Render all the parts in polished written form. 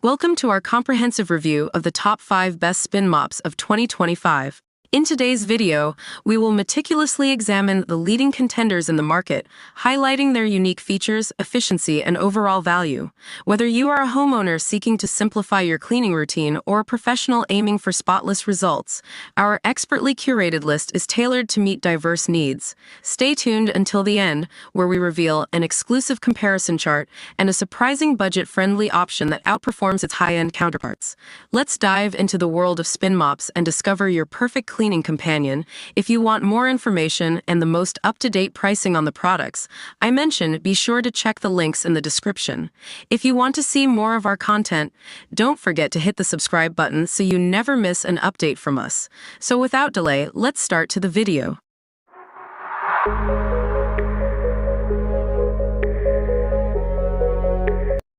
Welcome to our comprehensive review of the top 5 best spin mops of 2025. In today's video, we will meticulously examine the leading contenders in the market, highlighting their unique features, efficiency, and overall value. Whether you are a homeowner seeking to simplify your cleaning routine or a professional aiming for spotless results, our expertly curated list is tailored to meet diverse needs. Stay tuned until the end, where we reveal an exclusive comparison chart and a surprising budget-friendly option that outperforms its high-end counterparts. Let's dive into the world of spin mops and discover your perfect cleaning companion. If you want more information and the most up-to-date pricing on the products I mentioned, be sure to check the links in the description. If you want to see more of our content, don't forget to hit the subscribe button so you never miss an update from us. So without delay, let's start to the video.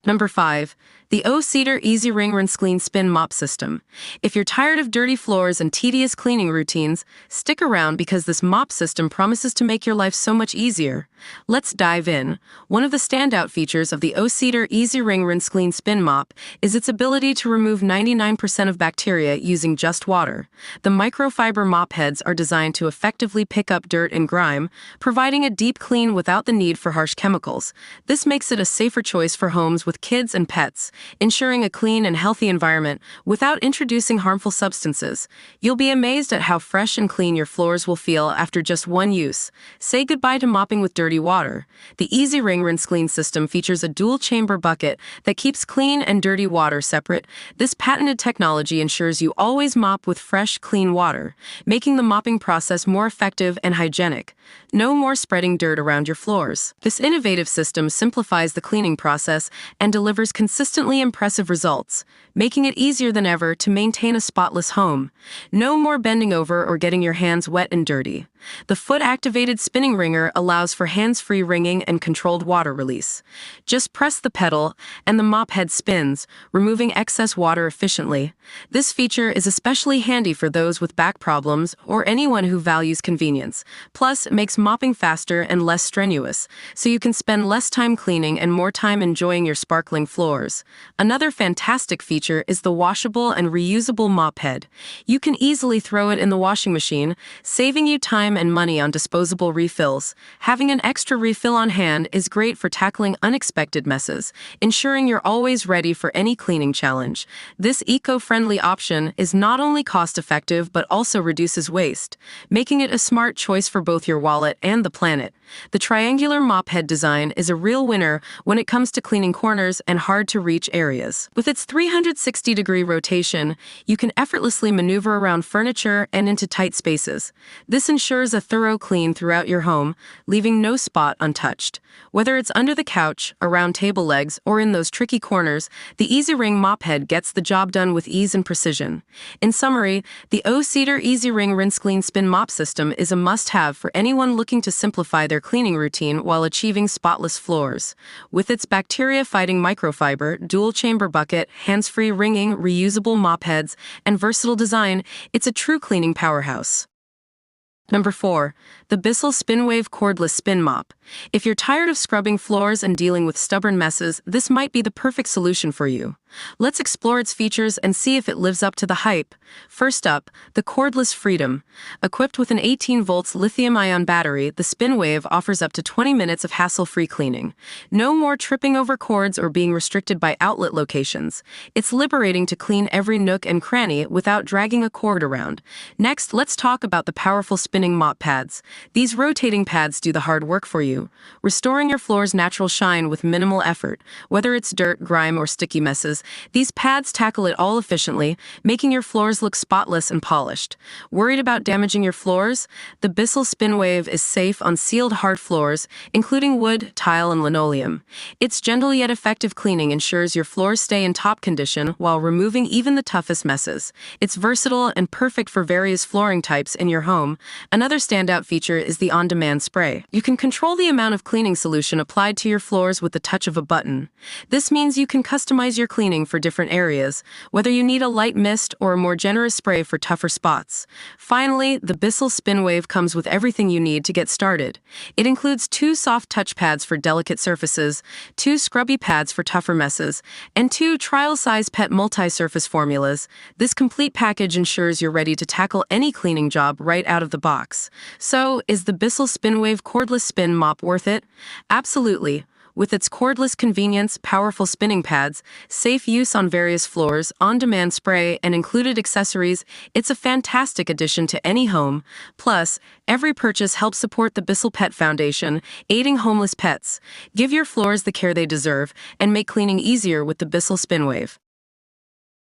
Number 5. The O-Cedar EasyWring RinseClean Spin Mop System. If you're tired of dirty floors and tedious cleaning routines, stick around because this mop system promises to make your life so much easier. Let's dive in. One of the standout features of the O-Cedar EasyWring RinseClean Spin Mop is its ability to remove 99% of bacteria using just water. The microfiber mop heads are designed to effectively pick up dirt and grime, providing a deep clean without the need for harsh chemicals. This makes it a safer choice for homes with kids and pets, ensuring a clean and healthy environment without introducing harmful substances. You'll be amazed at how fresh and clean your floors will feel after just one use. Say goodbye to mopping with dirty water. The EasyWring RinseClean system features a dual-chamber bucket that keeps clean and dirty water separate. This patented technology ensures you always mop with fresh, clean water, making the mopping process more effective and hygienic. No more spreading dirt around your floors. This innovative system simplifies the cleaning process and delivers consistently impressive results, making it easier than ever to maintain a spotless home. No more bending over or getting your hands wet and dirty. The foot-activated spinning wringer allows for hands-free wringing and controlled water release. Just press the pedal, and the mop head spins, removing excess water efficiently. This feature is especially handy for those with back problems or anyone who values convenience. Plus, it makes mopping faster and less strenuous, so you can spend less time cleaning and more time enjoying your sparkling floors. Another fantastic feature is the washable and reusable mop head. You can easily throw it in the washing machine, saving you time and money on disposable refills. Having an extra refill on hand is great for tackling unexpected messes, ensuring you're always ready for any cleaning challenge. This eco-friendly option is not only cost-effective but also reduces waste, making it a smart choice for both your wallet and the planet. The triangular mop head design is a real winner when it comes to cleaning corners and hard-to-reach areas. With its 360-degree rotation, you can effortlessly maneuver around furniture and into tight spaces. This ensures a thorough clean throughout your home, leaving no spot untouched. Whether it's under the couch, around table legs, or in those tricky corners, the EasyWring mop head gets the job done with ease and precision. In summary, the O-Cedar EasyWring RinseClean Spin Mop System is a must-have for anyone looking to simplify their cleaning routine while achieving spotless floors. With its bacteria-fighting microfiber, dual-chamber bucket, hands-free wringing, reusable mop heads, and versatile design, it's a true cleaning powerhouse. Number 4. The Bissell SpinWave Cordless Spin Mop. If you're tired of scrubbing floors and dealing with stubborn messes, this might be the perfect solution for you. Let's explore its features and see if it lives up to the hype. First up, the Cordless Freedom. Equipped with an 18 volts lithium-ion battery, the SpinWave offers up to 20 minutes of hassle-free cleaning. No more tripping over cords or being restricted by outlet locations. It's liberating to clean every nook and cranny without dragging a cord around. Next, let's talk about the powerful spinning mop pads. These rotating pads do the hard work for you, restoring your floor's natural shine with minimal effort. Whether it's dirt, grime, or sticky messes, these pads tackle it all efficiently, making your floors look spotless and polished. Worried about damaging your floors? The Bissell SpinWave is safe on sealed hard floors, including wood, tile, and linoleum. Its gentle yet effective cleaning ensures your floors stay in top condition while removing even the toughest messes. It's versatile and perfect for various flooring types in your home. Another standout feature is the on-demand spray. You can control the amount of cleaning solution applied to your floors with the touch of a button. This means you can customize your cleaning for different areas, whether you need a light mist or a more generous spray for tougher spots. Finally, the Bissell SpinWave comes with everything you need to get started. It includes 2 soft touch pads for delicate surfaces, 2 scrubby pads for tougher messes, and 2 trial-size pet multi-surface formulas. This complete package ensures you're ready to tackle any cleaning job right out of the box. So, is the Bissell SpinWave cordless spin mop worth it? Absolutely. With its cordless convenience, powerful spinning pads, safe use on various floors, on-demand spray, and included accessories, it's a fantastic addition to any home. Plus, every purchase helps support the Bissell Pet Foundation, aiding homeless pets. Give your floors the care they deserve, and make cleaning easier with the Bissell SpinWave.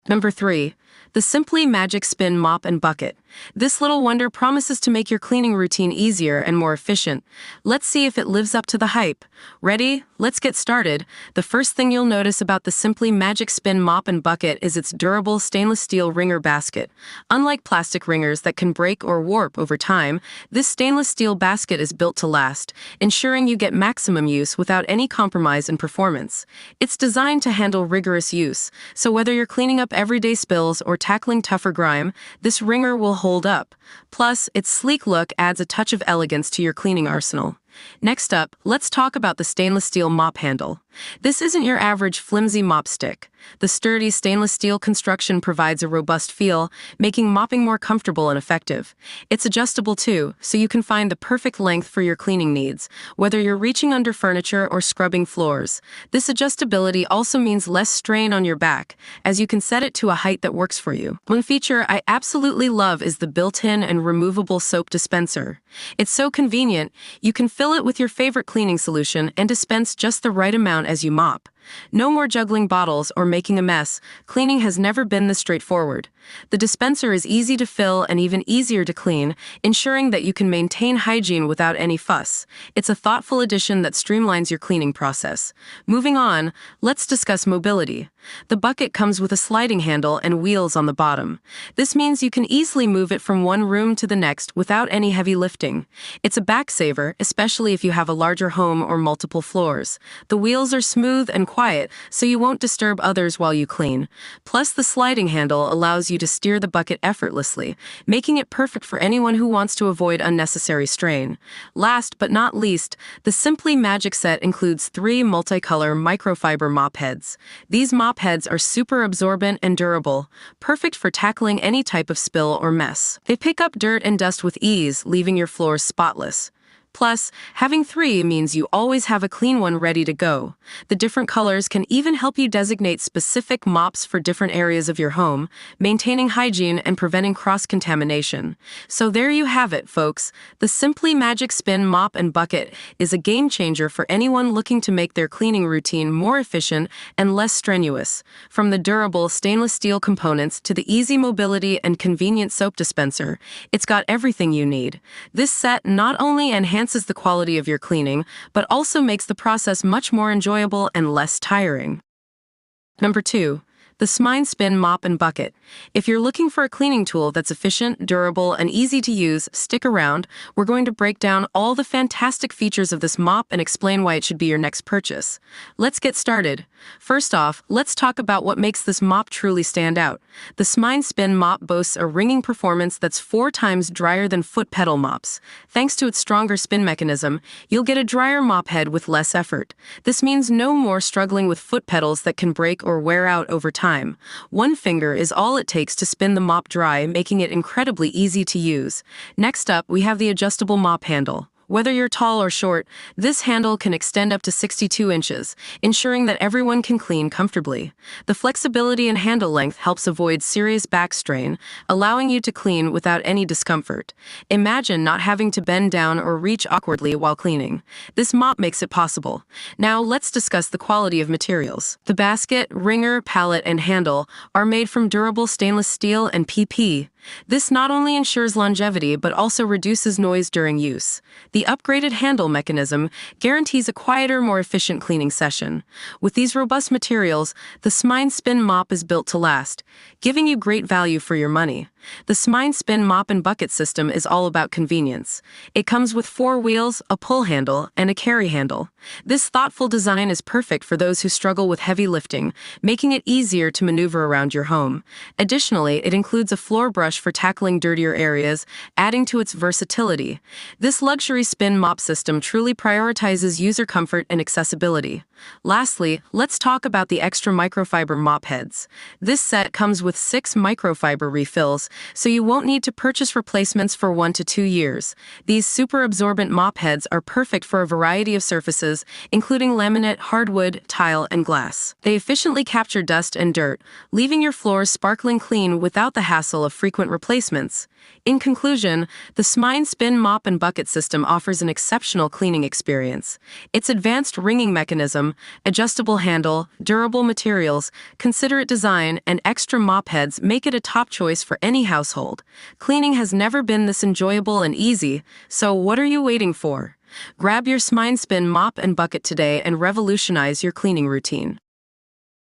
Number 3. The Simpli-Magic Spin Mop and Bucket. This little wonder promises to make your cleaning routine easier and more efficient. Let's see if it lives up to the hype. Ready? Let's get started. The first thing you'll notice about the Simpli-Magic Spin Mop and Bucket is its durable stainless steel wringer basket. Unlike plastic wringers that can break or warp over time, this stainless steel basket is built to last, ensuring you get maximum use without any compromise in performance. It's designed to handle rigorous use, so whether you're cleaning up everyday spills or tackling tougher grime, this wringer will hold up. Plus, its sleek look adds a touch of elegance to your cleaning arsenal. Next up, let's talk about the stainless steel mop handle. This isn't your average flimsy mop stick. The sturdy stainless steel construction provides a robust feel, making mopping more comfortable and effective. It's adjustable too, so you can find the perfect length for your cleaning needs, whether you're reaching under furniture or scrubbing floors. This adjustability also means less strain on your back, as you can set it to a height that works for you. One feature I absolutely love is the built-in and removable soap dispenser. It's so convenient, you can fill it with your favorite cleaning solution and dispense just the right amount as you mop. No more juggling bottles or making a mess. Cleaning has never been this straightforward. The dispenser is easy to fill and even easier to clean, ensuring that you can maintain hygiene without any fuss. It's a thoughtful addition that streamlines your cleaning process. Moving on, let's discuss mobility. The bucket comes with a sliding handle and wheels on the bottom. This means you can easily move it from one room to the next without any heavy lifting. It's a back saver, especially if you have a larger home or multiple floors. The wheels are smooth and quiet, so you won't disturb others while you clean. Plus, the sliding handle allows you to steer the bucket effortlessly, making it perfect for anyone who wants to avoid unnecessary strain. Last but not least, the Simpli-Magic set includes 3 multicolor microfiber mop heads. These mop heads are super absorbent and durable, perfect for tackling any type of spill or mess. They pick up dirt and dust with ease, leaving your floors spotless. Plus, having 3 means you always have a clean one ready to go. The different colors can even help you designate specific mops for different areas of your home, maintaining hygiene and preventing cross-contamination. So there you have it, folks. The Simpli-Magic Spin Mop and Bucket is a game changer for anyone looking to make their cleaning routine more efficient and less strenuous. From the durable stainless steel components to the easy mobility and convenient soap dispenser, it's got everything you need. This set not only enhances the quality of your cleaning, but also makes the process much more enjoyable and less tiring. Number 2. The Tsmine Spin Mop and Bucket. If you're looking for a cleaning tool that's efficient, durable, and easy to use, stick around. We're going to break down all the fantastic features of this mop and explain why it should be your next purchase. Let's get started. First off, let's talk about what makes this mop truly stand out. The Tsmine Spin Mop boasts a wringing performance that's 4 times drier than foot pedal mops. Thanks to its stronger spin mechanism, you'll get a drier mop head with less effort. This means no more struggling with foot pedals that can break or wear out over time. One finger is all it takes to spin the mop dry, making it incredibly easy to use. Next up, we have the adjustable mop handle. Whether you're tall or short, this handle can extend up to 62 inches, ensuring that everyone can clean comfortably. The flexibility and handle length helps avoid serious back strain, allowing you to clean without any discomfort. Imagine not having to bend down or reach awkwardly while cleaning. This mop makes it possible. Now let's discuss the quality of materials. The basket, wringer, pallet, and handle are made from durable stainless steel and PP. This not only ensures longevity but also reduces noise during use. The upgraded handle mechanism guarantees a quieter, more efficient cleaning session. With these robust materials, the Tsmine Spin Mop is built to last, giving you great value for your money. The Tsmine Spin Mop and Bucket system is all about convenience. It comes with 4 wheels, a pull handle, and a carry handle. This thoughtful design is perfect for those who struggle with heavy lifting, making it easier to maneuver around your home. Additionally, it includes a floor brush for tackling dirtier areas, adding to its versatility. This luxury spin mop system truly prioritizes user comfort and accessibility. Lastly, let's talk about the extra microfiber mop heads. This set comes with 6 microfiber refills, so you won't need to purchase replacements for 1 to 2 years. These super absorbent mop heads are perfect for a variety of surfaces, including laminate, hardwood, tile, and glass. They efficiently capture dust and dirt, leaving your floors sparkling clean without the hassle of frequent replacements. In conclusion, the Tsmine Spin Mop and Bucket system offers an exceptional cleaning experience. Its advanced wringing mechanism, adjustable handle, durable materials, considerate design, and extra mop heads make it a top choice for any household. Cleaning has never been this enjoyable and easy, so what are you waiting for? Grab your Tsmine Spin Mop and Bucket today and revolutionize your cleaning routine.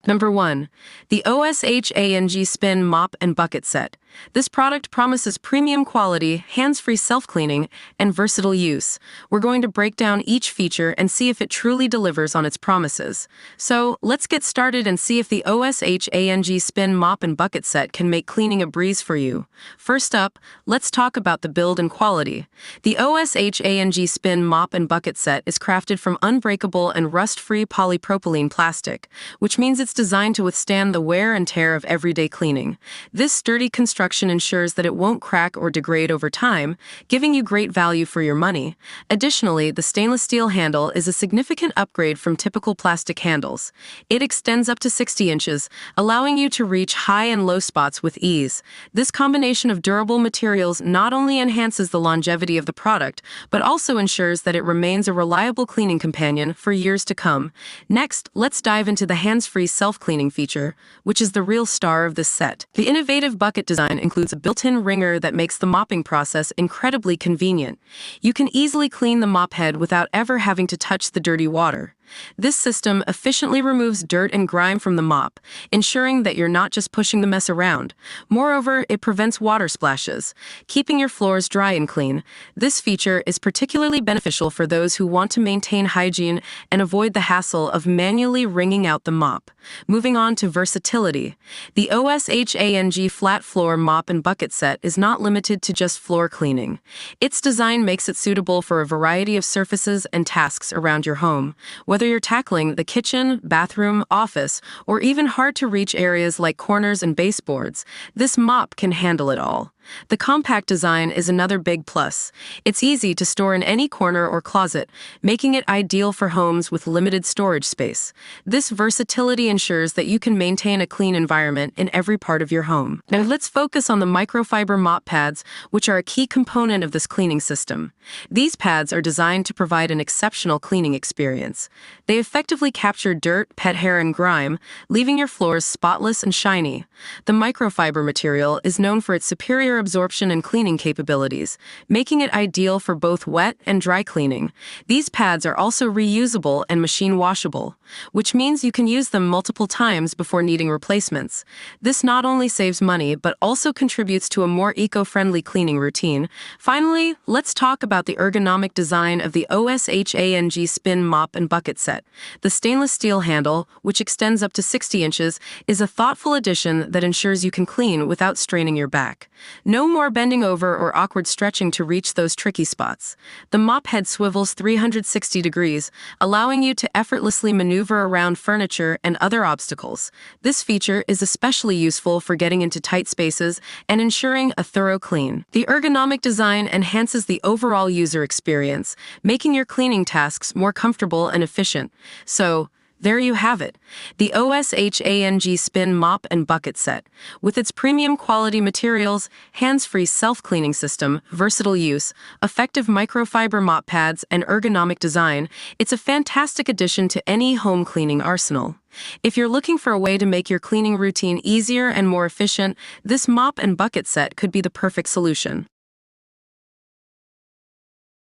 Number 1. The OSHANG Spin Mop and Bucket Set. This product promises premium quality, hands-free self-cleaning, and versatile use. We're going to break down each feature and see if it truly delivers on its promises. So, let's get started and see if the OSHANG Spin Mop and Bucket Set can make cleaning a breeze for you. First up, let's talk about the build and quality. The OSHANG Spin Mop and Bucket Set is crafted from unbreakable and rust-free polypropylene plastic, which means it's designed to withstand the wear and tear of everyday cleaning. This sturdy construction ensures that it won't crack or degrade over time, giving you great value for your money. Additionally, the stainless steel handle is a significant upgrade from typical plastic handles. It extends up to 60 inches, allowing you to reach high and low spots with ease. This combination of durable materials not only enhances the longevity of the product, but also ensures that it remains a reliable cleaning companion for years to come. Next, let's dive into the hands-free self-cleaning feature, which is the real star of this set. The innovative bucket design includes a built-in wringer that makes the mopping process incredibly convenient. You can easily clean the mop head without ever having to touch the dirty water. This system efficiently removes dirt and grime from the mop, ensuring that you're not just pushing the mess around. Moreover, it prevents water splashes, keeping your floors dry and clean. This feature is particularly beneficial for those who want to maintain hygiene and avoid the hassle of manually wringing out the mop. Moving on to versatility. The OSHANG Flat Floor Mop and Bucket Set is not limited to just floor cleaning. Its design makes it suitable for a variety of surfaces and tasks around your home. Whether you're tackling the kitchen, bathroom, office, or even hard-to-reach areas like corners and baseboards, this mop can handle it all. The compact design is another big plus. It's easy to store in any corner or closet, making it ideal for homes with limited storage space. This versatility ensures that you can maintain a clean environment in every part of your home. Now let's focus on the microfiber mop pads, which are a key component of this cleaning system. These pads are designed to provide an exceptional cleaning experience. They effectively capture dirt, pet hair, and grime, leaving your floors spotless and shiny. The microfiber material is known for its superior absorption and cleaning capabilities, making it ideal for both wet and dry cleaning. These pads are also reusable and machine washable, which means you can use them multiple times before needing replacements. This not only saves money, but also contributes to a more eco-friendly cleaning routine. Finally, let's talk about the ergonomic design of the OSHANG Spin Mop and Bucket Set. The stainless steel handle, which extends up to 60 inches, is a thoughtful addition that ensures you can clean without straining your back. No more bending over or awkward stretching to reach those tricky spots. The mop head swivels 360 degrees, allowing you to effortlessly maneuver around furniture and other obstacles. This feature is especially useful for getting into tight spaces and ensuring a thorough clean. The ergonomic design enhances the overall user experience, making your cleaning tasks more comfortable and efficient. So, there you have it, the OSHANG Spin Mop and Bucket Set. With its premium quality materials, hands-free self-cleaning system, versatile use, effective microfiber mop pads, and ergonomic design, it's a fantastic addition to any home cleaning arsenal. If you're looking for a way to make your cleaning routine easier and more efficient, this mop and bucket set could be the perfect solution.